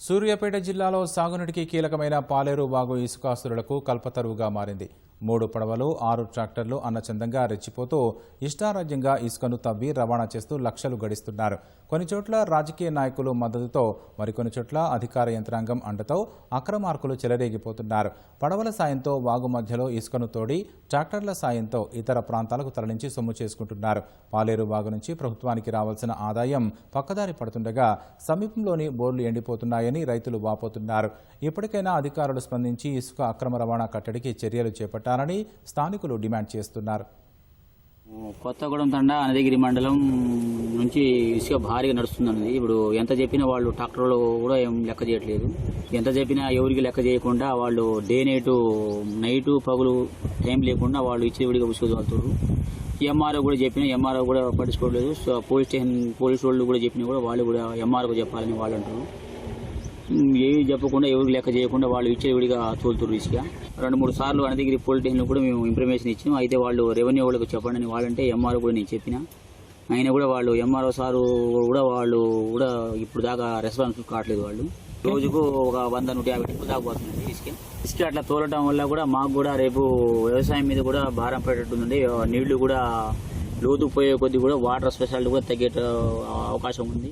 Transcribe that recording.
సూర్యాపేట జిల్లాలో సాగునీటికి కీలకమైన పాలేరు వాగు ఇసుకాస్తులకు కల్పతరువుగా మారింది. 3 పడవలు 6 ట్రాక్టర్లు అన్నచందంగా రెచ్చిపోతూ ఇష్టారాజ్యంగా ఇసుకను తవ్వి రవాణా చేస్తూ లక్షలు గడిస్తున్నారు. కొన్ని చోట్ల రాజకీయ నాయకులు మద్దతుతో, మరికొన్ని చోట్ల అధికార యంత్రాంగం అండతో అక్రమార్కులు చెలరేగిపోతున్నారు. పడవల సాయంతో వాగు మధ్యలో ఇసుకను తోడి ట్రాక్టర్ల సాయంతో ఇతర ప్రాంతాలకు తరలించి సొమ్ము చేసుకుంటున్నారు. పాలేరు వాగు నుంచి ప్రభుత్వానికి రావాల్సిన ఆదాయం పక్కదారి పడుతుండగా సమీపంలోని బోర్లు ఎండిపోతున్నాయని రైతులు వాపోతున్నారు. ఇప్పటికైనా అధికారులు స్పందించి ఇసుక అక్రమ రవాణా కట్టడికి చర్యలు చేపట్టాలని స్థానికులు డిమాండ్ చేస్తున్నారు. కొత్తగూడెం తండా అనదగిరి మండలం నుంచి ఇసుక భారీగా నడుస్తుందన్నది. ఇప్పుడు ఎంత చెప్పినా వాళ్ళు ట్రాక్టర్లు కూడా ఏం లెక్క చేయట్లేదు. ఎంత చెప్పినా ఎవరికి లెక్క చేయకుండా వాళ్ళు డే నైటు పగులు టైం లేకుండా వాళ్ళు ఇచ్చేవిడిగా ఉసుకుతారు. ఎంఆర్ఓ కూడా చెప్పినా ఎంఆర్ఓ కూడా పట్టించుకోవట్లేదు. పోలీస్ వాళ్ళు కూడా చెప్పినా కూడా వాళ్ళు కూడా ఎంఆర్ఓ చెప్పాలని వాళ్ళు అంటారు. ఏవి చెప్పకుండా ఎవరికి లెక్క చేయకుండా వాళ్ళు ఇచ్చేవిడిగా తోలుతున్నారు ఇసుక. 2-3 సార్లు అనదగిరి పోలీస్ స్టేషన్లో కూడా మేము ఇన్ఫర్మేషన్ ఇచ్చినాం. అయితే వాళ్ళు రెవెన్యూ వాళ్ళకి చెప్పండి అని వాళ్ళంటే ఎంఆర్ఓ కూడా నేను చెప్పిన అయినా కూడా వాళ్ళు ఎంఆర్ఓ సారు కూడా వాళ్ళు కూడా ఇప్పుడు దాకా రెస్పాన్స్ కావట్లేదు. వాళ్ళు రోజుకు ఒక 100-150 టిప్పులు దాకా పోతుంది ఇసుక అట్లా తోలటం వల్ల కూడా మాకు కూడా రేపు వ్యవసాయం మీద కూడా భారం పడేటట్టుంది. నీళ్లు కూడా లోతుకు పోయే కొద్దీ కూడా వాటర్ స్పెషాలిటీ కూడా తగ్గే అవకాశం ఉంది.